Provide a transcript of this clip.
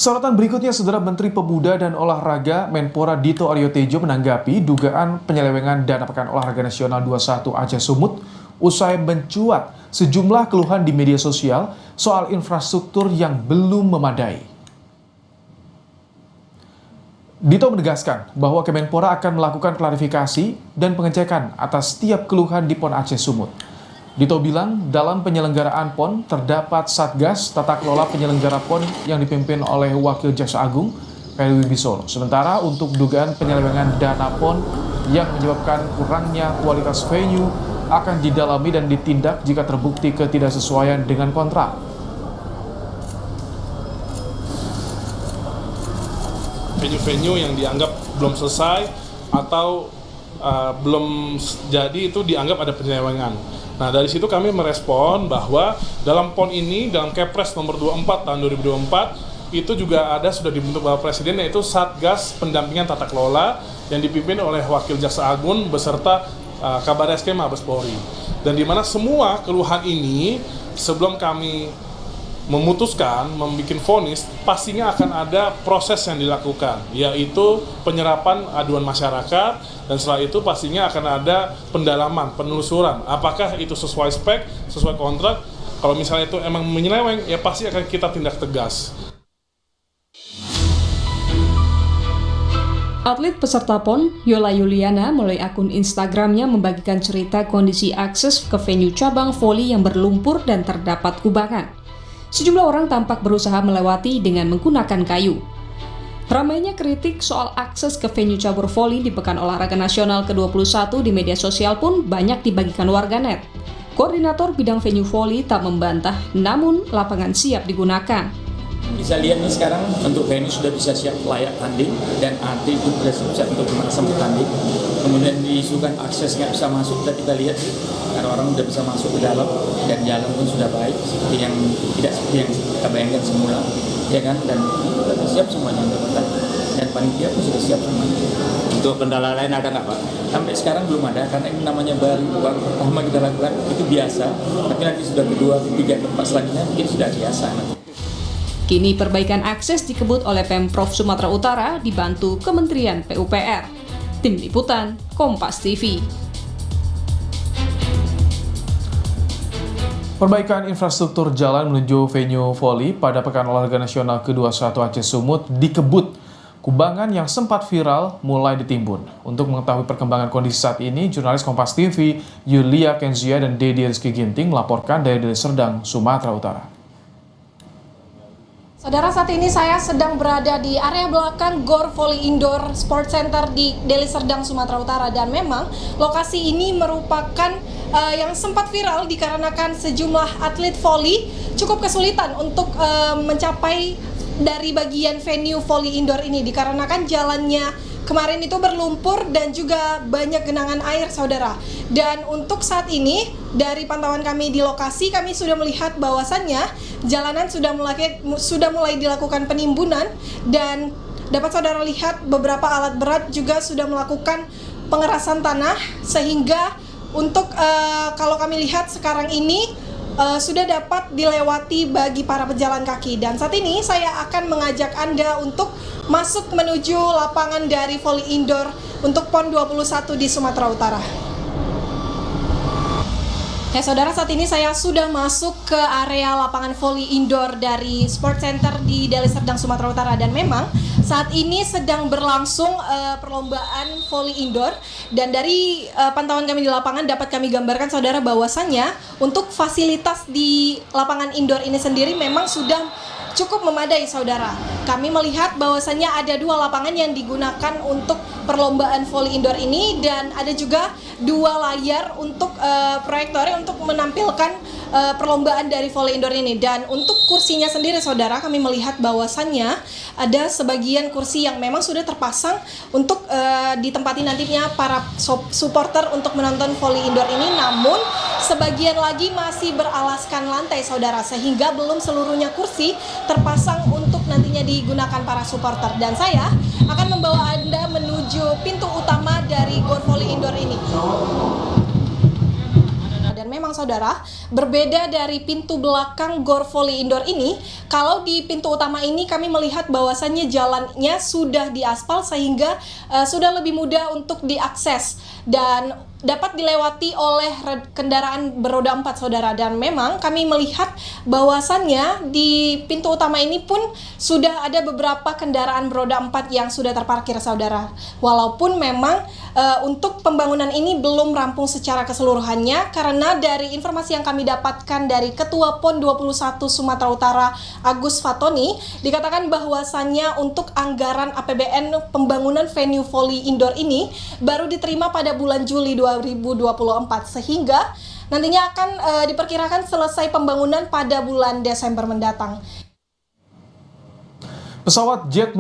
Sorotan berikutnya, Saudara Menteri Pemuda dan Olahraga Menpora Dito Aryo Tejo menanggapi dugaan penyelewengan dana Pekan Olahraga Nasional 21 Aceh Sumut usai mencuat sejumlah keluhan di media sosial soal infrastruktur yang belum memadai. Dito menegaskan bahwa Kemenpora akan melakukan klarifikasi dan pengecekan atas setiap keluhan di PON Aceh Sumut. Dito bilang dalam penyelenggaraan PON terdapat Satgas Tata Kelola Penyelenggara PON yang dipimpin oleh Wakil Jaksa Agung Peri Wibisono. Sementara untuk dugaan penyelewengan dana PON yang menyebabkan kurangnya kualitas venue akan didalami dan ditindak jika terbukti ketidaksesuaian dengan kontrak. Venue-venue yang dianggap belum selesai atau belum jadi itu dianggap ada penyelewengan. Nah, dari situ kami merespon bahwa dalam PON ini, dalam Kepres nomor 24 tahun 2024, itu juga ada sudah dibentuk Bapak Presiden, yaitu Satgas Pendampingan Tata Kelola yang dipimpin oleh Wakil Jaksa Agung beserta Kabar Eskrim Mabes Polri. Dan di mana semua keluhan ini sebelum kami memutuskan, membuat vonis, pastinya akan ada proses yang dilakukan, yaitu penyerapan aduan masyarakat, dan setelah itu pastinya akan ada pendalaman, penelusuran, apakah itu sesuai spek, sesuai kontrak. Kalau misalnya itu emang menyeleweng, ya pasti akan kita tindak tegas. Atlet peserta PON, Yola Yuliana, melalui akun Instagramnya membagikan cerita kondisi akses ke venue cabang voli yang berlumpur dan terdapat kubangan. Sejumlah orang tampak berusaha melewati dengan menggunakan kayu. Ramainya kritik soal akses ke venue cabur voli di Pekan Olahraga Nasional ke-21 di media sosial pun banyak dibagikan warganet. Koordinator bidang venue voli tak membantah, namun lapangan siap digunakan. Bisa lihat nih sekarang untuk venue sudah bisa siap layak tanding dan atlet pun sudah siap untuk melaksanakan bertanding. Kemudian diisukan akses nggak bisa masuk, dan kita lihat karena orang sudah bisa masuk ke dalam dan jalan pun sudah baik seperti yang kita bayangkan semula, ya kan? Dan sudah siap semuanya untuk bertanding dan panitia pun sudah siap semuanya. Untuk kendala lain ada nggak Pak? Sampai sekarang belum ada karena ini namanya baru pertama kita lakukan, itu biasa. Tapi nanti sudah kedua, ketiga, keempat selanjutnya mungkin sudah biasa nanti. Kini perbaikan akses dikebut oleh Pemprov Sumatera Utara dibantu Kementerian PUPR. Tim Liputan, Kompas TV. Perbaikan infrastruktur jalan menuju venue voli pada Pekan Olahraga Nasional ke-21 Aceh Sumut dikebut. Kubangan yang sempat viral mulai ditimbun. Untuk mengetahui perkembangan kondisi saat ini, jurnalis Kompas TV Yulia Kenzia dan Dedi Rizky Ginting melaporkan dari Deli Serdang, Sumatera Utara. Saudara, saat ini saya sedang berada di area belakang Gor Volley Indoor Sport Center di Deli Serdang, Sumatera Utara, dan memang lokasi ini merupakan yang sempat viral dikarenakan sejumlah atlet volley cukup kesulitan untuk mencapai dari bagian venue volley indoor ini dikarenakan jalannya kemarin itu berlumpur dan juga banyak genangan air, saudara. Dan untuk saat ini, dari pantauan kami di lokasi, kami sudah melihat bahwasannya jalanan sudah mulai dilakukan penimbunan, dan dapat saudara lihat beberapa alat berat juga sudah melakukan pengerasan tanah, sehingga untuk kalau kami lihat sekarang ini sudah dapat dilewati bagi para pejalan kaki. Dan saat ini saya akan mengajak Anda untuk masuk menuju lapangan dari volley indoor untuk PON 21 di Sumatera Utara. Ya saudara, saat ini saya sudah masuk ke area lapangan volley indoor dari Sport Center di Deli Serdang, Sumatera Utara, dan memang saat ini sedang berlangsung perlombaan volley indoor. Dan dari pantauan kami di lapangan dapat kami gambarkan, saudara, bahwasannya untuk fasilitas di lapangan indoor ini sendiri memang sudah cukup memadai, saudara. Kami melihat bahwasannya ada 2 lapangan yang digunakan untuk perlombaan volley indoor ini, dan ada juga 2 layar untuk proyektornya untuk menampilkan perlombaan dari volley indoor ini. Dan untuk kursinya sendiri, saudara, kami melihat bahwasannya ada sebagian kursi yang memang sudah terpasang untuk ditempati nantinya para supporter untuk menonton volley indoor ini, namun sebagian lagi masih beralaskan lantai, saudara, sehingga belum seluruhnya kursi terpasang untuk nantinya digunakan para supporter. Dan saya akan membawa Anda menuju pintu utama dari Gor Volley Indoor ini. Dan memang saudara, berbeda dari pintu belakang Gor Volley Indoor ini, kalau di pintu utama ini kami melihat bahwasannya jalannya sudah diaspal sehingga sudah lebih mudah untuk diakses dan dapat dilewati oleh kendaraan beroda 4 saudara. Dan memang kami melihat bahwasannya di pintu utama ini pun sudah ada beberapa kendaraan beroda 4 yang sudah terparkir saudara. Walaupun memang untuk pembangunan ini belum rampung secara keseluruhannya, karena dari informasi yang kami dapatkan dari Ketua PON 21 Sumatera Utara Agus Fatoni, dikatakan bahwasannya untuk anggaran APBN pembangunan venue volley indoor ini baru diterima pada bulan Juli 2024, sehingga nantinya akan diperkirakan selesai pembangunan pada bulan Desember mendatang. Pesawat jet